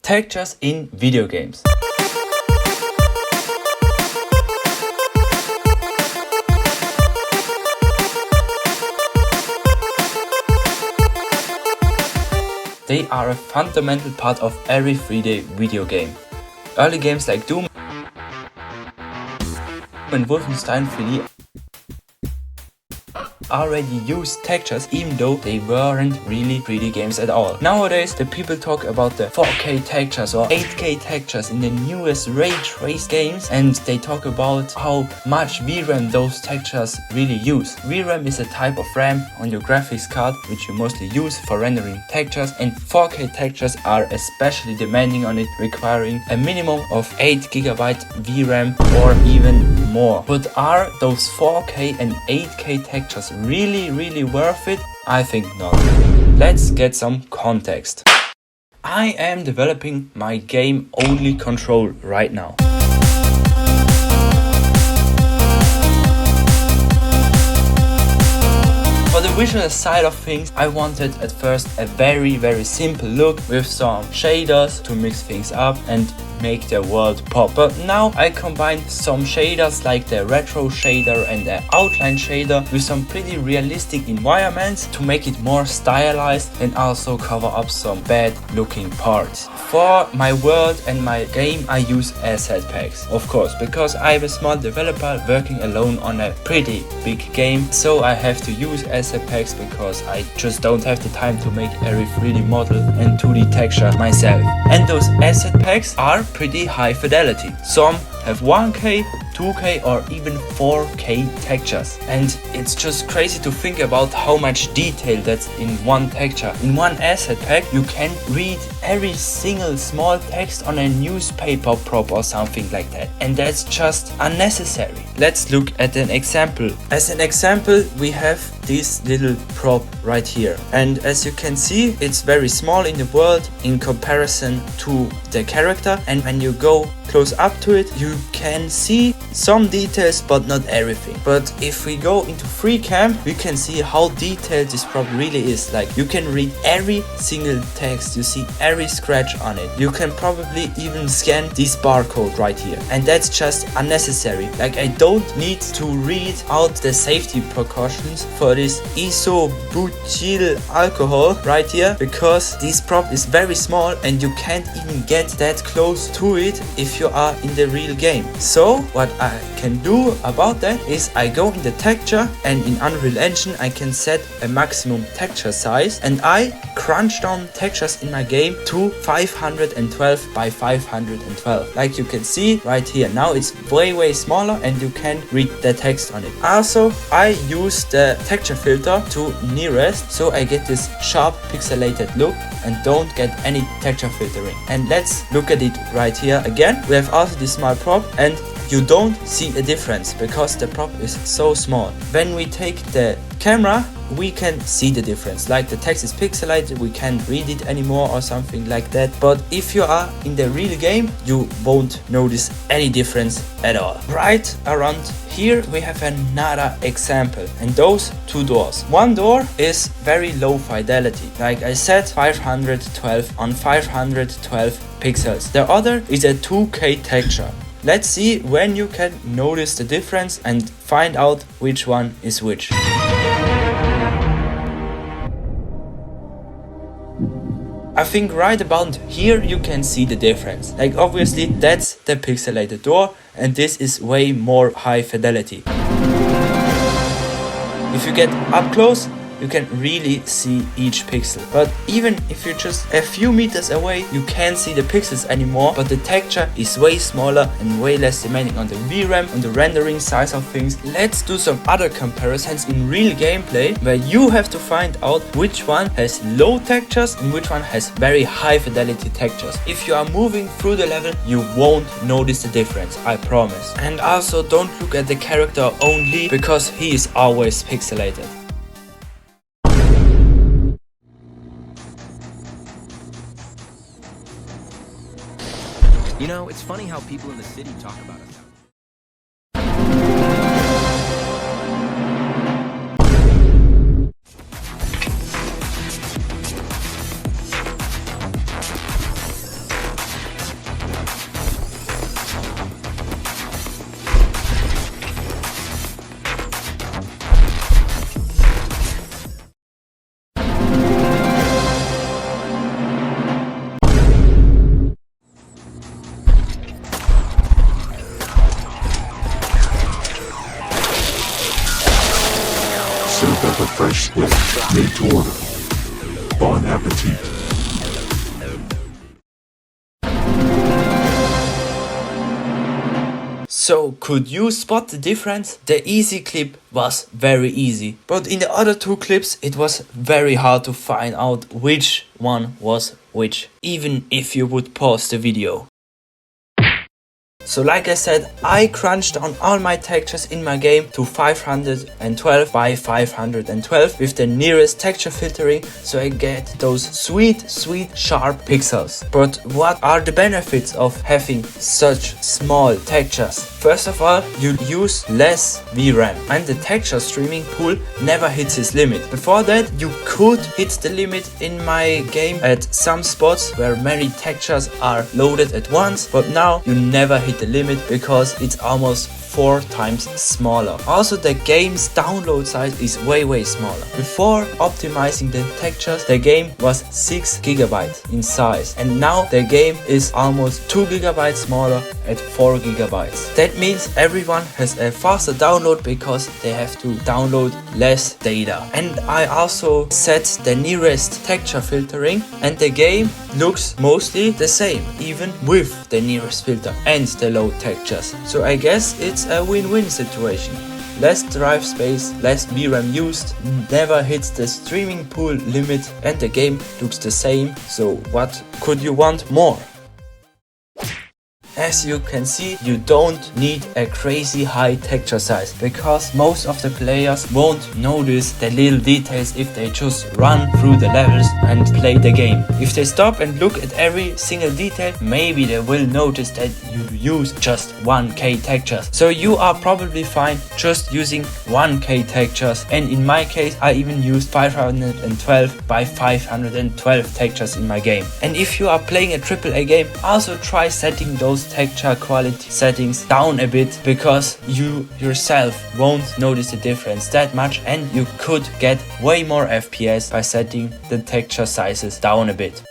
Textures in video games. They are a fundamental part of every 3D video game. Early games like Doom and Wolfenstein 3D already used textures even though they weren't really 3D games at all. Nowadays the people talk about the 4K textures or 8K textures in the newest ray trace games, and they talk about how much VRAM those textures really use. VRAM is a type of RAM on your graphics card which you mostly use for rendering textures, and 4K textures are especially demanding on it, requiring a minimum of 8GB VRAM or even more. But are those 4K and 8K textures really worth it? I think not. Let's get some context. I am developing my game only Control right now. For the visual side of things, I wanted at first a very simple look with some shaders to mix things up and make the world pop. But now I combine some shaders like the retro shader and the outline shader with some pretty realistic environments to make it more stylized and also cover up some bad looking parts. For my world and my game I use asset packs, of course, because I'm a small developer working alone on a pretty big game, so I have to use asset packs because I just don't have the time to make every 3D model and 2D texture myself. And those asset packs are pretty high fidelity. Some have 1K, 2K or even 4K textures. And it's just crazy to think about how much detail that's in one texture. In one asset pack you can read every single small text on a newspaper prop or something like that. And that's just unnecessary. Let's look at an example. As an example, we have this little prop right here. And as you can see, it's very small in the world in comparison to the character. And when you go close up to it, you can see some details but not everything. But if we go into free cam, we can see how detailed this prop really is. Like, you can read every single text, you see every scratch on it. You can probably even scan this barcode right here, and that's just unnecessary. Like, I don't need to read out the safety precautions for this isobutyl alcohol right here, because this prop is very small and you can't even get that close to it if you are in the real game. So what I can do about that is I go in the texture, and in Unreal Engine I can set a maximum texture size, and I crunch down textures in my game to 512 by 512. Like you can see right here, now it's way smaller and you can read the text on it. Also, I use the texture filter to nearest, so I get this sharp pixelated look and don't get any texture filtering. And let's look at it right here again. We have also this small prop, and you don't see a difference because the prop is so small. When we take the camera, we can see the difference. Like, the text is pixelated, we can't read it anymore or something like that. But if you are in the real game, you won't notice any difference at all. Right around here we have another example, and those two doors. One door is very low fidelity, like I said, 512 on 512 pixels. The other is a 2K texture. Let's see when you can notice the difference and find out which one is which. I think right about here you can see the difference. Like, obviously that's the pixelated door and this is way more high fidelity. If you get up close, you can really see each pixel. But even if you're just a few meters away, you can't see the pixels anymore, but the texture is way smaller and way less demanding on the VRAM, on the rendering size of things. Let's do some other comparisons in real gameplay, where you have to find out which one has low textures and which one has very high fidelity textures. If you are moving through the level, you won't notice the difference, I promise. And also, don't look at the character only, because he is always pixelated. You know, it's funny how people in the city talk about us now. fresh split, made to order. Bon appetit. So, could you spot the difference? The easy clip was very easy, but in the other two clips it was very hard to find out which one was which, even if you would pause the video. So like I said, I crunched down all my textures in my game to 512 by 512 with the nearest texture filtering, so I get those sweet sharp pixels. But what are the benefits of having such small textures? First of all, you use less VRAM and the texture streaming pool never hits its limit. Before that, you could hit the limit in my game at some spots where many textures are loaded at once, but now you never hit the limit because it's almost 4 times smaller. Also, the game's download size is way smaller. Before optimizing the textures, the game was 6 GB in size, and now the game is almost 2 GB smaller at 4 GB. That means everyone has a faster download because they have to download less data. And I also set the nearest texture filtering, and the game looks mostly the same, even with the nearest filter and the low textures. So I guess it's a win-win situation. Less drive space, less VRAM used, never hits the streaming pool limit, and the game looks the same. So what could you want more? As you can see, you don't need a crazy high texture size because most of the players won't notice the little details if they just run through the levels and play the game. If they stop and look at every single detail, maybe they will notice that you use just 1K textures. So you are probably fine just using 1K textures, and in my case I even used 512 by 512 textures in my game. And if you are playing a AAA game, also try setting those texture quality settings down a bit, because you yourself won't notice the difference that much, and you could get way more FPS by setting the texture sizes down a bit.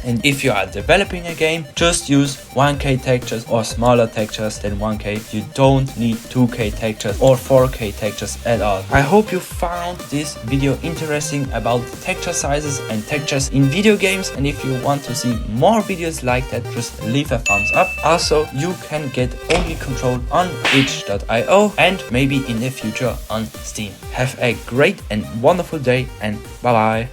And if you are developing a game, just use 1K textures or smaller textures than 1K. You don't need 2K textures or 4K textures at all. I hope you found this video interesting about texture sizes and textures in video games. And if you want to see more videos like that, just leave a thumbs up. Also, you can get Only Control on itch.io and maybe in the future on Steam. Have a great and wonderful day, and bye bye.